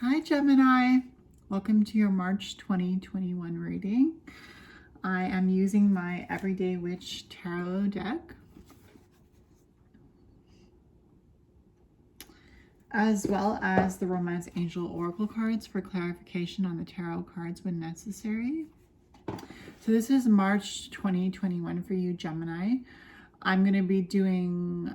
Hi Gemini, welcome to your March 2021 reading. I am using my Everyday Witch Tarot deck, as well as the Romance Angel Oracle cards for clarification on the tarot cards when necessary. So this is March 2021 for you, Gemini. I'm going to be doing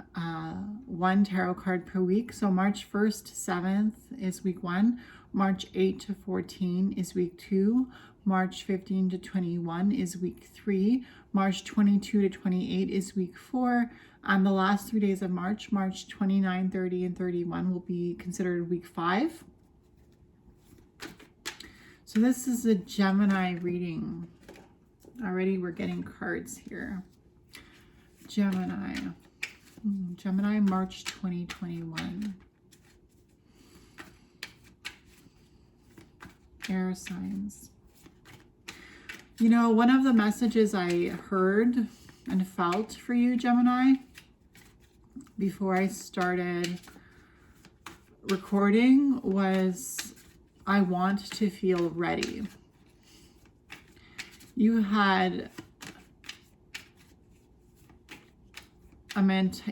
one tarot card per week. So March 1st to 7th is week 1. March 8 to 14 is week 2. March 15 to 21 is week 3. March 22 to 28 is week 4. And the last 3 days of March, March 29, 30, and 31 will be considered week 5. So this is a Gemini reading. Already we're getting cards here. Gemini, March 2021. Air signs. You know, one of the messages I heard and felt for you, Gemini, before I started recording was, I want to feel ready. You had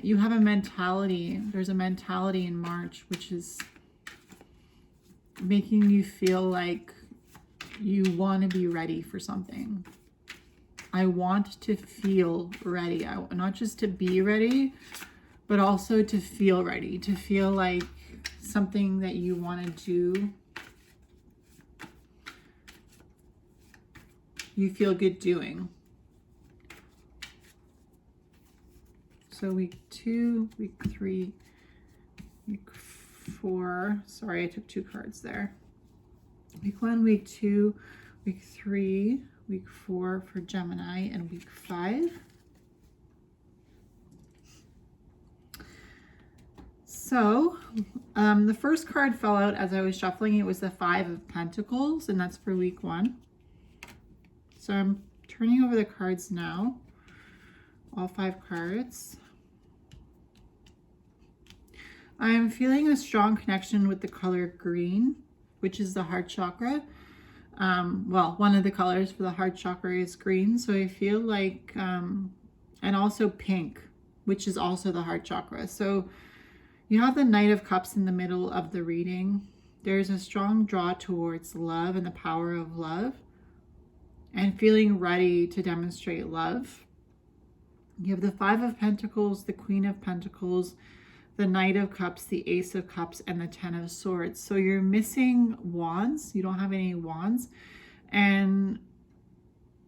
you have a mentality. There's a mentality in March which is making you feel like you want to be ready for something. I want to feel ready. Not just to be ready, but also to feel ready, to feel like something that you want to do, you feel good doing. So week 2, week 3, week 4. Sorry, I took 2 cards there. Week 1, week 2, week 3, week 4 for Gemini, and week 5. So the first card fell out as I was shuffling. It was the 5 of Pentacles, and that's for week 1. So I'm turning over the cards now, all 5 cards. I am feeling a strong connection with the color green, which is the heart chakra. Well, one of the colors for the heart chakra is green. So I feel like, and also pink, which is also the heart chakra. So you have the Knight of Cups in the middle of the reading. There's a strong draw towards love and the power of love and feeling ready to demonstrate love. You have the 5 of Pentacles, the Queen of Pentacles, the Knight of Cups, the Ace of Cups, and the 10 of Swords. So you're missing wands. You don't have any wands. And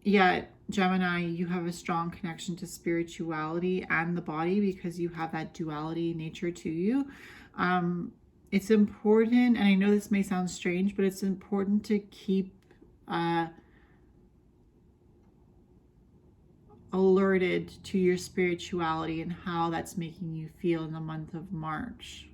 yet, Gemini, you have a strong connection to spirituality and the body because you have that duality nature to you. It's important, and I know this may sound strange, but it's important to keep alerted to your spirituality and how that's making you feel in the month of March.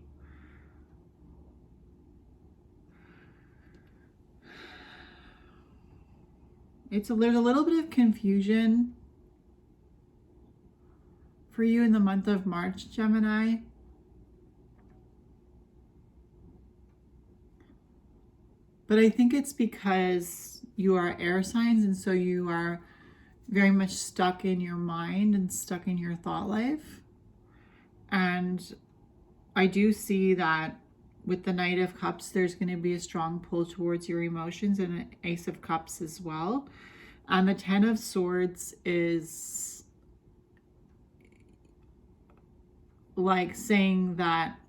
There's a little bit of confusion for you in the month of March, Gemini. But I think it's because you are air signs, and so you are very much stuck in your mind and stuck in your thought life. And I do see that with the Knight of Cups, there's going to be a strong pull towards your emotions, and an Ace of Cups as well. And the 10 of Swords is like saying that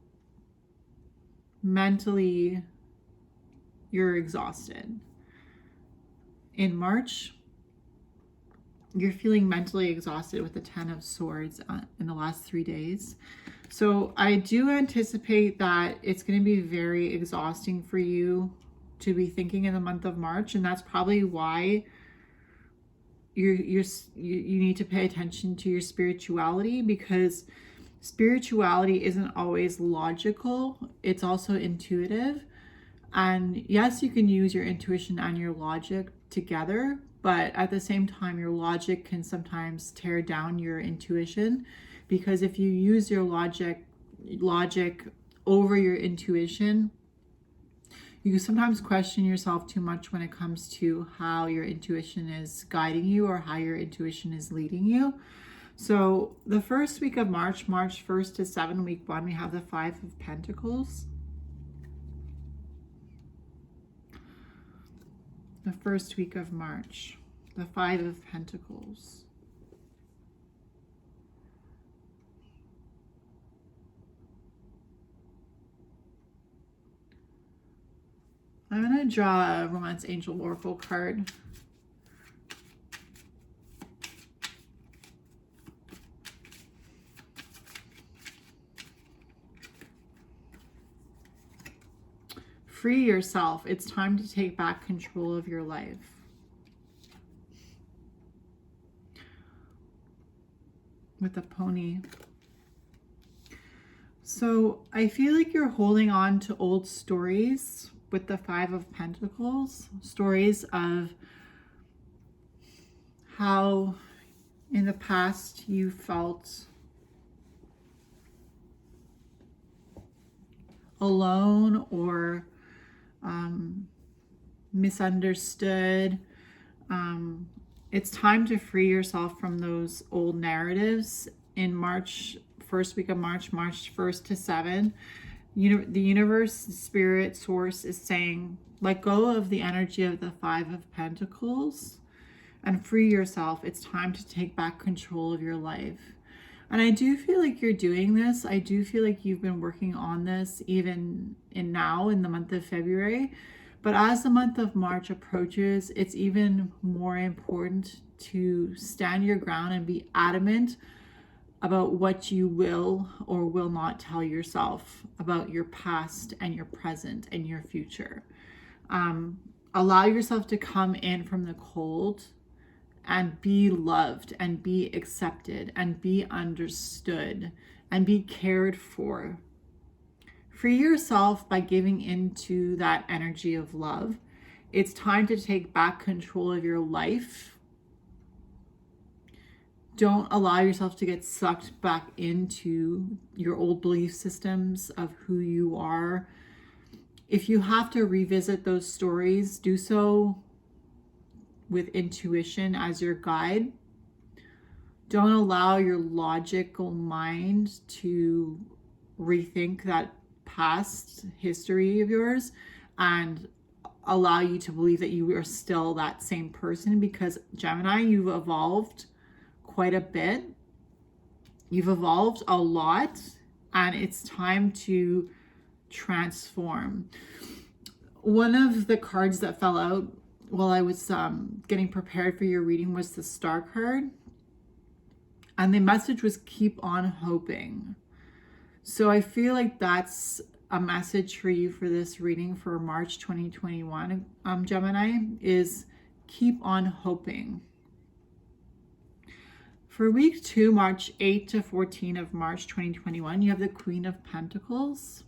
mentally you're exhausted. In March, you're feeling mentally exhausted with the 10 of Swords in the last 3 days. So I do anticipate that it's going to be very exhausting for you to be thinking in the month of March. And that's probably why you need to pay attention to your spirituality, because spirituality isn't always logical. It's also intuitive. And yes, you can use your intuition and your logic together, but at the same time, your logic can sometimes tear down your intuition, because if you use your logic over your intuition, You sometimes question yourself too much when it comes to how your intuition is guiding you or how your intuition is leading you. So the first week of March, March 1st to 7, week 1, we have the 5 of Pentacles. The first week of March, the 5 of Pentacles. I'm going to draw a Romance Angel Oracle card. Free yourself. It's time to take back control of your life. With a pony. So I feel like you're holding on to old stories with the 5 of Pentacles. Stories of how in the past you felt alone or misunderstood. It's time to free yourself from those old narratives. In March, first week of March, March 1st to 7, the universe, spirit, source is saying, let go of the energy of the 5 of Pentacles and free yourself. It's time to take back control of your life. And I do feel like you're doing this. I do feel like you've been working on this even in the month of February. But as the month of March approaches, it's even more important to stand your ground and be adamant about what you will or will not tell yourself about your past and your present and your future. Allow yourself to come in from the cold and be loved and be accepted and be understood and be cared for. Free yourself by giving into that energy of love. It's time to take back control of your life. Don't allow yourself to get sucked back into your old belief systems of who you are. If you have to revisit those stories, do so with intuition as your guide. Don't allow your logical mind to rethink that past history of yours and allow you to believe that you are still that same person, because Gemini, you've evolved quite a bit. You've evolved a lot, and it's time to transform. One of the cards that fell out while I was getting prepared for your reading was the Star card. And the message was keep on hoping. So I feel like that's a message for you for this reading for March 2021, Gemini, is keep on hoping. For week 2, March 8 to 14 of March 2021, you have the Queen of Pentacles.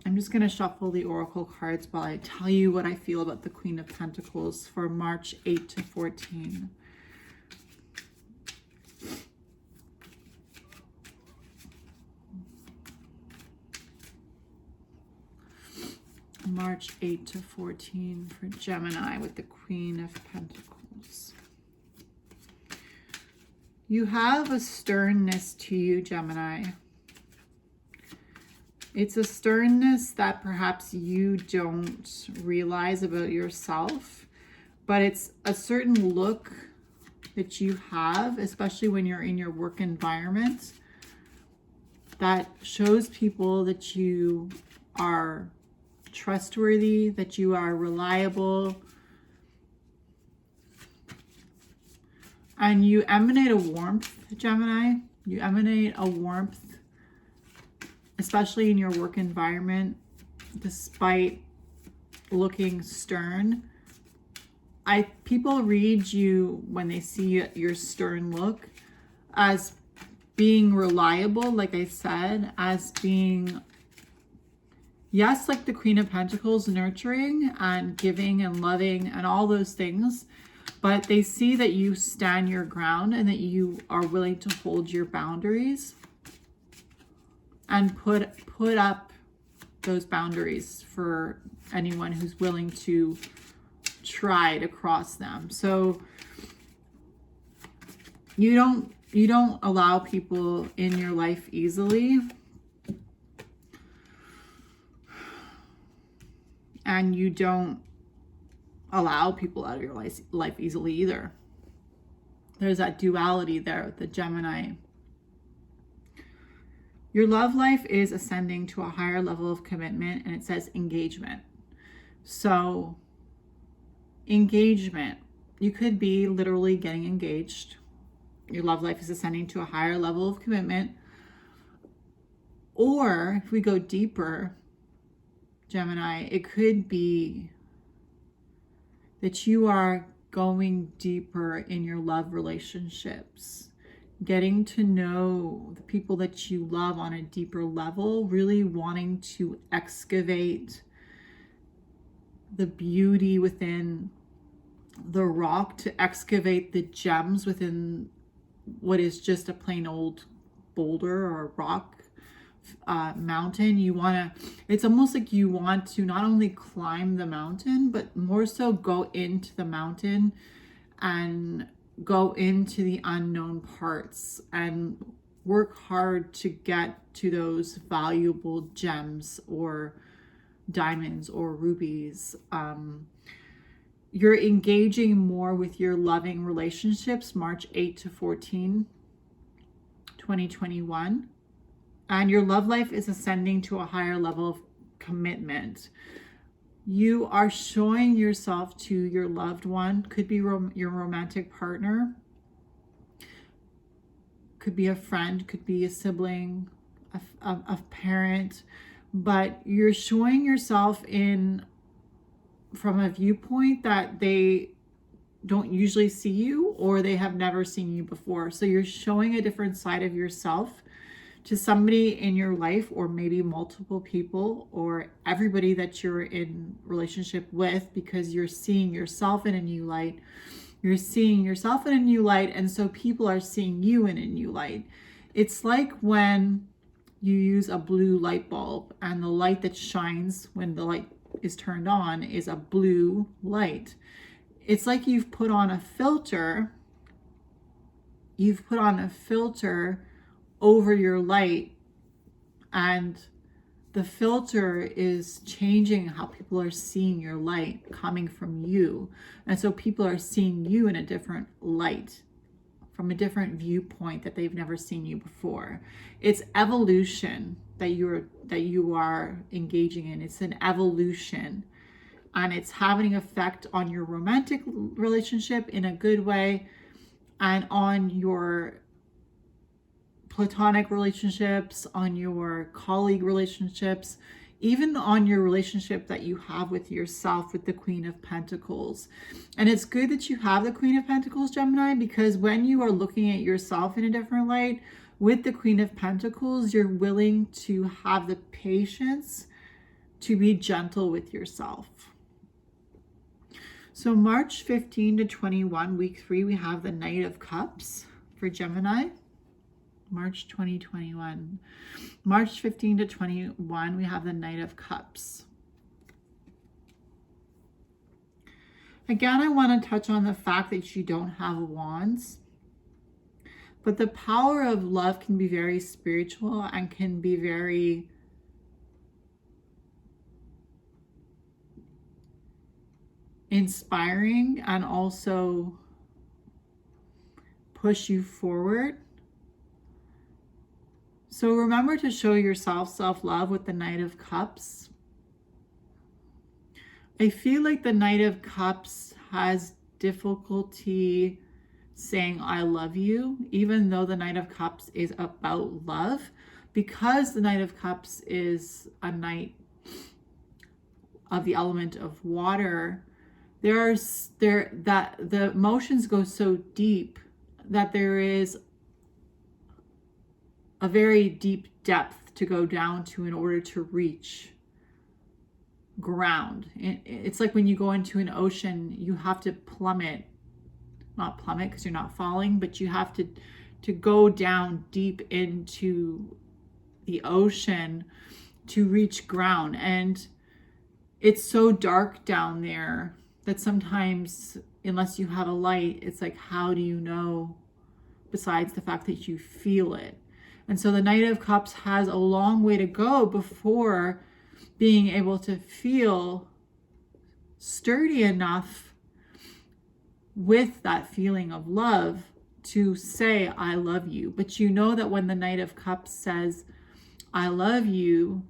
I'm just going to shuffle the oracle cards while I tell you what I feel about the Queen of Pentacles for March 8 to 14. March 8 to 14 for Gemini with the Queen of Pentacles. You have a sternness to you, Gemini. It's a sternness that perhaps you don't realize about yourself, but it's a certain look that you have, especially when you're in your work environment, that shows people that you are trustworthy, that you are reliable, and you emanate a warmth, Gemini. You emanate a warmth, especially in your work environment, despite looking stern. People read you when they see your stern look as being reliable, like I said, as being, yes, like the Queen of Pentacles, nurturing and giving and loving and all those things, but they see that you stand your ground and that you are willing to hold your boundaries. and put up those boundaries for anyone who's willing to try to cross them. So you don't allow people in your life easily, and you don't allow people out of your life easily either. There's that duality there with the Gemini. Your love life is ascending to a higher level of commitment, and it says engagement. So engagement, you could be literally getting engaged. Your love life is ascending to a higher level of commitment. Or if we go deeper, Gemini, it could be that you are going deeper in your love relationships, getting to know the people that you love on a deeper level, really wanting to excavate the beauty within the rock, to excavate the gems within what is just a plain old boulder or rock mountain. It's almost like you want to not only climb the mountain, but more so go into the mountain and go into the unknown parts and work hard to get to those valuable gems or diamonds or rubies. You're engaging more with your loving relationships, March 8 to 14, 2021. And your love life is ascending to a higher level of commitment. You are showing yourself to your loved one, could be your romantic partner, could be a friend, could be a sibling, a parent, but you're showing yourself from a viewpoint that they don't usually see you, or they have never seen you before. So you're showing a different side of yourself to somebody in your life, or maybe multiple people, or everybody that you're in relationship with, because you're seeing yourself in a new light. You're seeing yourself in a new light, and so people are seeing you in a new light. It's like when you use a blue light bulb, and the light that shines when the light is turned on is a blue light. It's like you've put on a filter. You've put on a filter over your light, and the filter is changing how people are seeing your light coming from you. And so people are seeing you in a different light, from a different viewpoint that they've never seen you before. It's evolution that you are engaging in. It's an evolution, and it's having an effect on your romantic relationship in a good way, and on your platonic relationships, on your colleague relationships, even on your relationship that you have with yourself, with the Queen of Pentacles. And it's good that you have the Queen of Pentacles, Gemini, because when you are looking at yourself in a different light with the Queen of Pentacles, you're willing to have the patience to be gentle with yourself. So March 15 to 21, week 3, we have the Knight of Cups for Gemini. March 2021. March 15 to 21, we have the Knight of Cups. Again, I want to touch on the fact that you don't have wands, but the power of love can be very spiritual and can be very inspiring, and also push you forward. So remember to show yourself self-love with the Knight of Cups. I feel like the Knight of Cups has difficulty saying I love you, even though the Knight of Cups is about love, because the Knight of Cups is a knight of the element of water. That the emotions go so deep that there is a very deep depth to go down to in order to reach ground. It's like when you go into an ocean, you have to not plummet because you're not falling, but you have to go down deep into the ocean to reach ground. And it's so dark down there that sometimes, unless you have a light, it's like, how do you know besides the fact that you feel it? And so the Knight of Cups has a long way to go before being able to feel sturdy enough with that feeling of love to say, I love you. But you know that when the Knight of Cups says, I love you,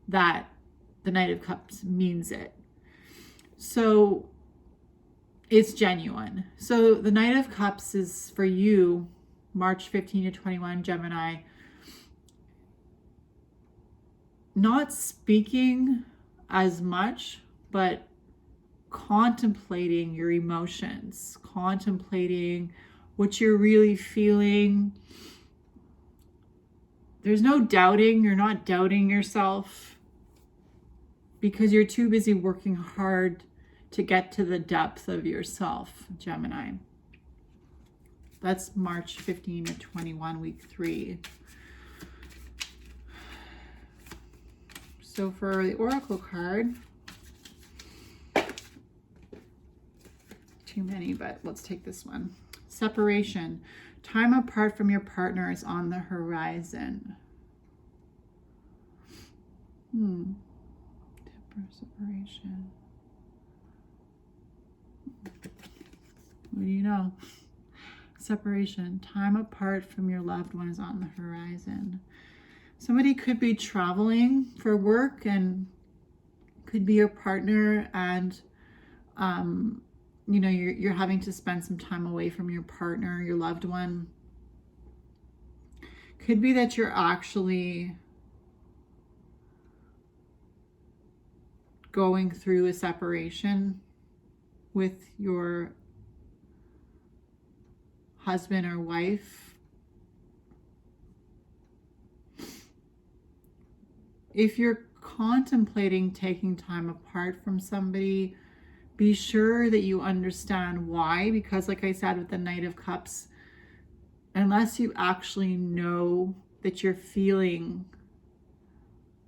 that the Knight of Cups means it. So it's genuine. So the Knight of Cups is for you, March 15 to 21, Gemini. Not speaking as much, but contemplating your emotions, contemplating what you're really feeling. There's no doubting. You're not doubting yourself because you're too busy working hard to get to the depth of yourself, Gemini. That's March 15 to 21, week 3. So for the Oracle card, too many, but let's take this one. Separation. Time apart from your partner is on the horizon. Separation. What do you know? Separation. Time apart from your loved one is on the horizon. Somebody could be traveling for work and could be your partner, and you know, you're having to spend some time away from your partner, your loved one. Could be that you're actually going through a separation with your husband or wife. If you're contemplating taking time apart from somebody, be sure that you understand why, because like I said with the Knight of Cups, unless you actually know that you're feeling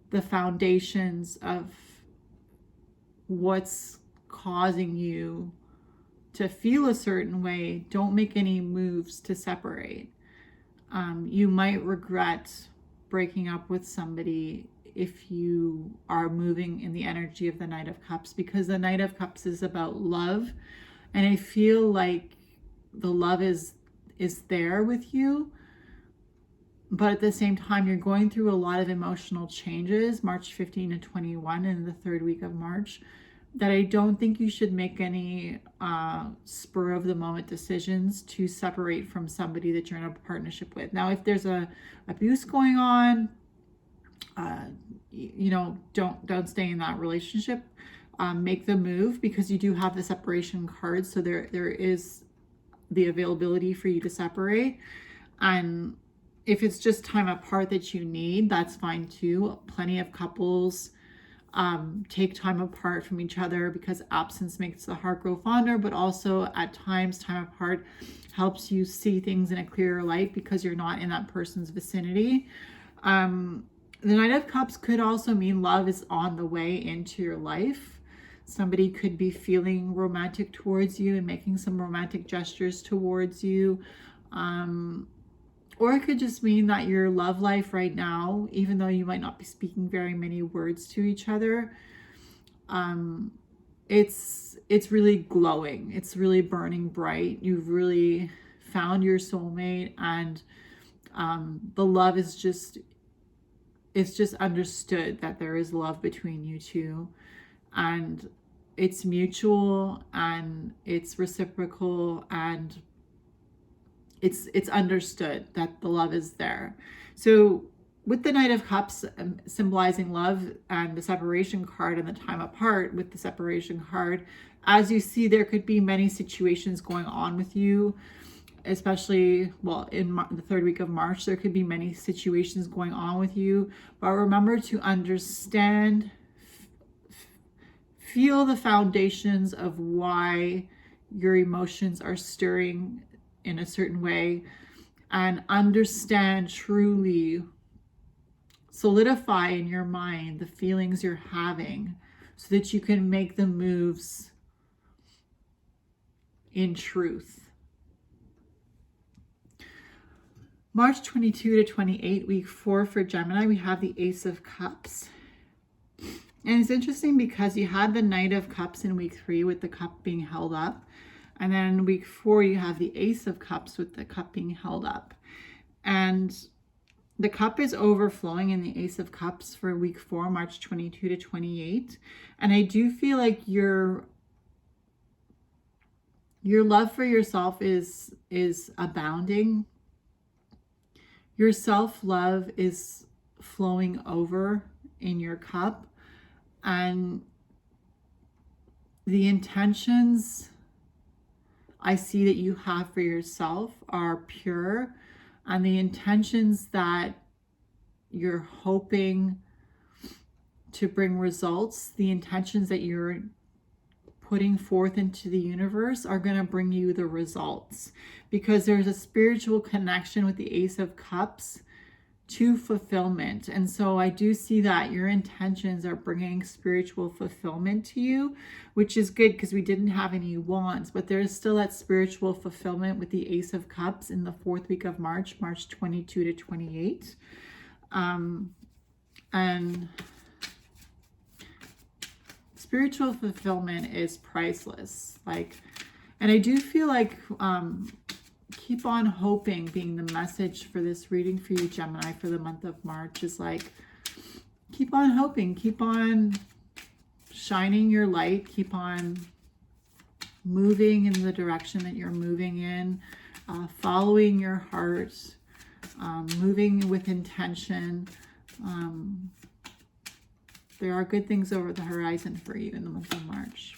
the foundations of what's causing you to feel a certain way, don't make any moves to separate. You might regret breaking up with somebody if you are moving in the energy of the Knight of Cups, because the Knight of Cups is about love, and I feel like the love is there with you, but at the same time you're going through a lot of emotional changes, March 15 to 21 in the third week of March, that I don't think you should make any spur of the moment decisions to separate from somebody that you're in a partnership with. Now, if there's a abuse going on, you know, don't stay in that relationship. Make the move, because you do have the separation card, so there is the availability for you to separate. And if it's just time apart that you need, that's fine too. Plenty of couples take time apart from each other because absence makes the heart grow fonder, but also at times time apart helps you see things in a clearer light because you're not in that person's vicinity. The Knight of Cups could also mean love is on the way into your life. Somebody could be feeling romantic towards you and making some romantic gestures towards you. Or it could just mean that your love life right now, even though you might not be speaking very many words to each other, it's really glowing. It's really burning bright. You've really found your soulmate, and the love is just, it's just understood that there is love between you two, and it's mutual and it's reciprocal, and it's understood that the love is there. So with the Knight of Cups symbolizing love, and the separation card and the time apart with the separation card, as you see, there could be many situations going on with you, especially, well, in the third week of March, there could be many situations going on with you. But remember to understand, feel the foundations of why your emotions are stirring in a certain way, and understand truly solidify in your mind the feelings you're having so that you can make the moves in truth. March 22 to 28, week 4 for Gemini, we have the Ace of Cups. And it's interesting because you had the Knight of Cups in week 3 with the cup being held up. And then week 4, you have the Ace of Cups with the cup being held up. And the cup is overflowing in the Ace of Cups for week 4, March 22 to 28. And I do feel like your love for yourself is abounding. Your self-love is flowing over in your cup, and the intentions I see that you have for yourself are pure, and the intentions that you're hoping to bring results, the intentions that you're putting forth into the universe are going to bring you the results, because there's a spiritual connection with the Ace of Cups to fulfillment. And so I do see that your intentions are bringing spiritual fulfillment to you, which is good because we didn't have any wands, but there is still that spiritual fulfillment with the Ace of Cups in the 4th week of March, March 22 to 28. And spiritual fulfillment is priceless. And I do feel like keep on hoping being the message for this reading for you, Gemini, for the month of March is like, keep on hoping, keep on shining your light, keep on moving in the direction that you're moving in, following your heart, moving with intention. There are good things over the horizon for you in the month of March.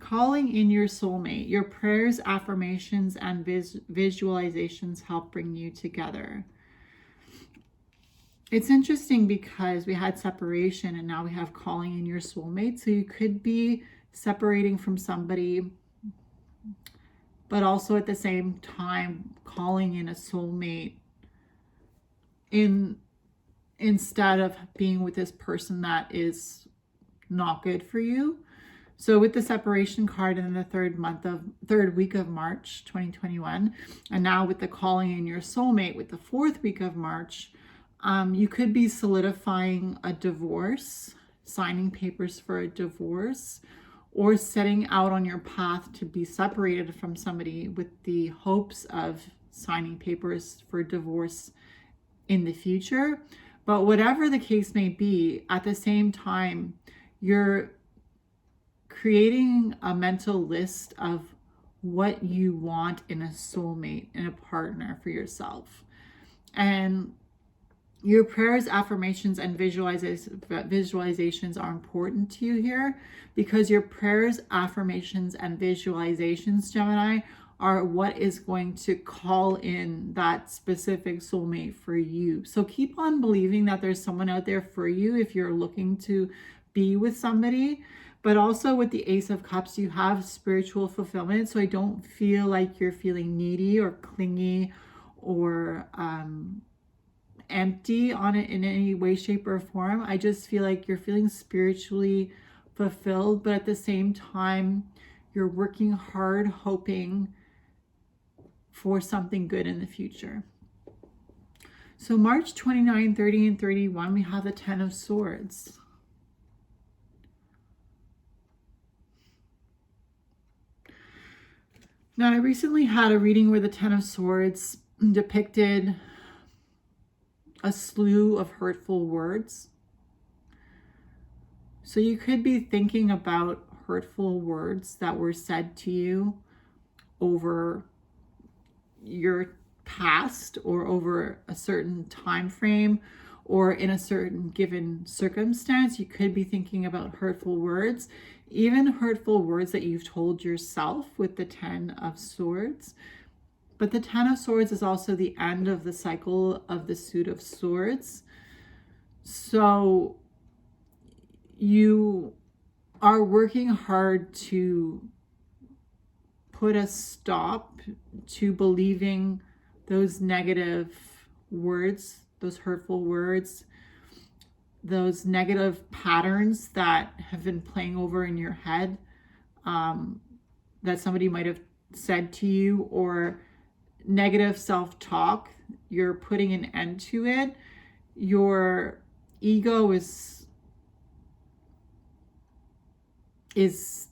Calling in your soulmate. Your prayers, affirmations, and visualizations help bring you together. It's interesting because we had separation and now we have calling in your soulmate. So you could be separating from somebody, but also at the same time calling in a soulmate instead of being with this person that is not good for you. So with the separation card in the third week of March 2021, and now with the calling in your soulmate with the 4th week of March, you could be solidifying a divorce, signing papers for a divorce, or setting out on your path to be separated from somebody with the hopes of signing papers for divorce in the future. But whatever the case may be, at the same time, you're creating a mental list of what you want in a soulmate, in a partner for yourself. And your prayers, affirmations, and visualizations are important to you here, because your prayers, affirmations, and visualizations, Gemini, are what is going to call in that specific soulmate for you. So keep on believing that there's someone out there for you if you're looking to be with somebody. But also with the Ace of Cups, you have spiritual fulfillment. So I don't feel like you're feeling needy or clingy or empty on it in any way, shape, or form. I just feel like you're feeling spiritually fulfilled, but at the same time, you're working hard, hoping for something good in the future. So March 29, 30, and 31, we have the 10 of Swords. Now, I recently had a reading where the 10 of Swords depicted a slew of hurtful words. So you could be thinking about hurtful words that were said to you over your past or over a certain time frame or in a certain given circumstance. You could be thinking about hurtful words, even hurtful words that you've told yourself with the 10 of Swords. But the 10 of Swords is also the end of the cycle of the Suit of Swords. So you are working hard to put a stop to believing those negative words those hurtful words, those negative patterns that have been playing over in your head, that somebody might have said to you, or negative self-talk. You're putting an end to it. Your ego is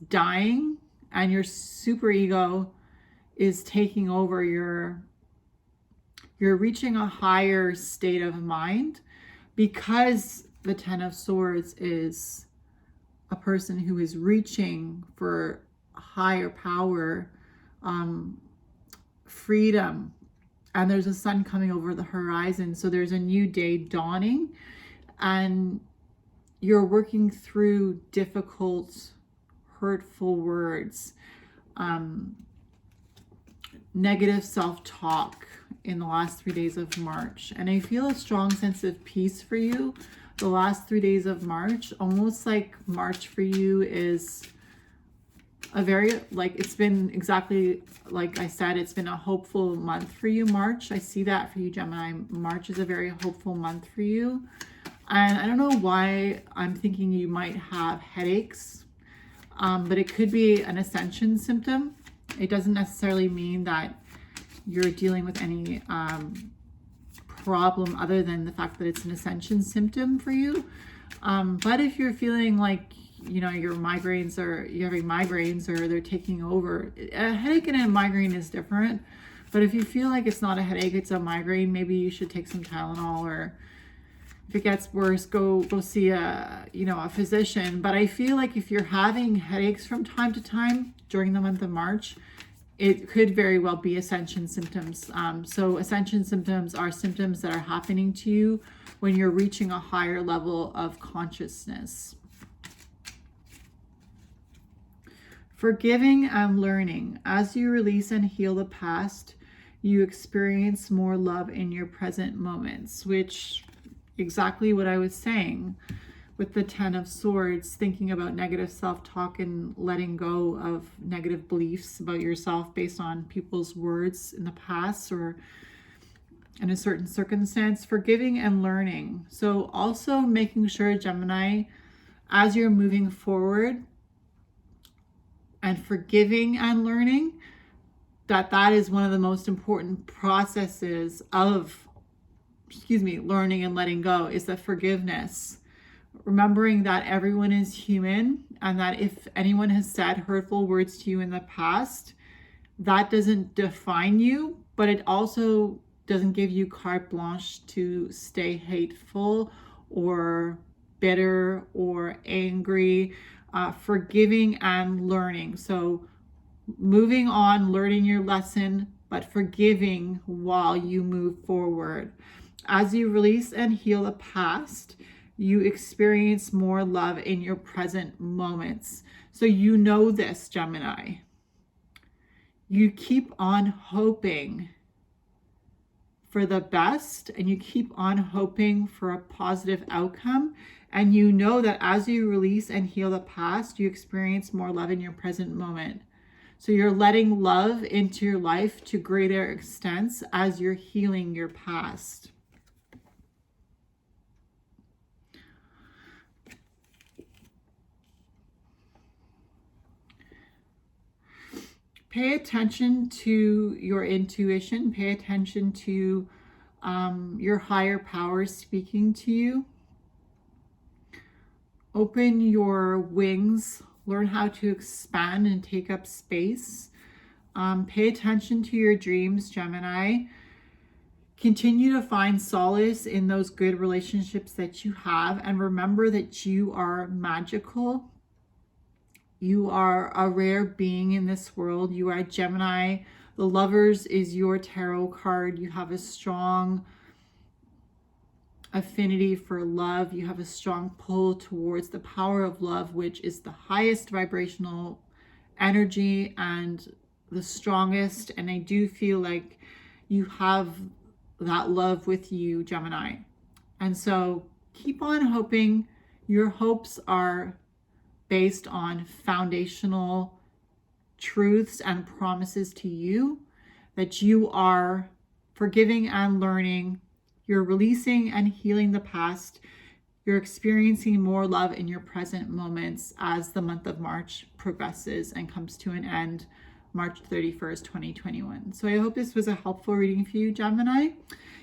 dying, and your super ego is taking over. You're reaching a higher state of mind, because the Ten of Swords is a person who is reaching for higher power, freedom, and there's a sun coming over the horizon. So there's a new day dawning, and you're working through difficult, hurtful words, negative self-talk in the last 3 days of March. And I feel a strong sense of peace for you the last 3 days of March. Almost like March for you is a very, like, it's been exactly like I said, it's been a hopeful month for you, March. I see that for you, Gemini. March is a very hopeful month for you. And I don't know why I'm thinking you might have headaches, but it could be an Ascension symptom. It doesn't necessarily mean that you're dealing with any problem other than the fact that it's an Ascension symptom for you. But if you're feeling like, you know, your migraines, or you're having migraines, or they're taking over, a headache and a migraine is different. But if you feel like it's not a headache, it's a migraine, maybe you should take some Tylenol, or if it gets worse, go see a physician. But I feel like if you're having headaches from time to time during the month of March, it could very well be Ascension symptoms. So Ascension symptoms are symptoms that are happening to you when you're reaching a higher level of consciousness. Forgiving and learning. As you release and heal the past, you experience more love in your present moments, which exactly what I was saying with the Ten of Swords, thinking about negative self-talk and letting go of negative beliefs about yourself based on people's words in the past or in a certain circumstance. Forgiving and learning. So also making sure, Gemini, as you're moving forward and forgiving and learning, that is one of the most important processes of, learning and letting go, is the forgiveness. Remembering that everyone is human, and that if anyone has said hurtful words to you in the past, that doesn't define you, but it also doesn't give you carte blanche to stay hateful or bitter or angry. Forgiving and learning. So moving on, learning your lesson, but forgiving while you move forward. As you release and heal the past, you experience more love in your present moments. So you know this, Gemini. You keep on hoping for the best, and you keep on hoping for a positive outcome. And you know that as you release and heal the past, you experience more love in your present moment. So you're letting love into your life to greater extents as you're healing your past. Pay attention to your intuition. Pay attention to your higher powers speaking to you. Open your wings. Learn how to expand and take up space. Pay attention to your dreams, Gemini. Continue to find solace in those good relationships that you have. And remember that you are magical. You are a rare being in this world. You are Gemini. The Lovers is your tarot card. You have a strong affinity for love. You have a strong pull towards the power of love, which is the highest vibrational energy and the strongest. And I do feel like you have that love with you, Gemini. And so keep on hoping. Your hopes are based on foundational truths and promises to you, that you are forgiving and learning, You're releasing and healing the past. You're experiencing more love in your present moments as the month of March progresses and comes to an end March 31st, 2021. So I hope this was a helpful reading for you, Gemini.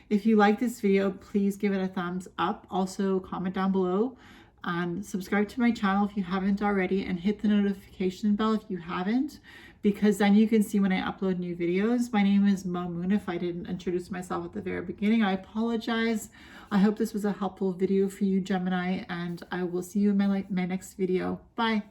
If you like this video, please give it a thumbs up. Also, comment down below and subscribe to my channel if you haven't already, and hit the notification bell if you haven't, because then you can see when I upload new videos. My name is Mo Moon. If I didn't introduce myself at the very beginning, I apologize. I hope this was a helpful video for you, Gemini, and I will see you in my next video. Bye.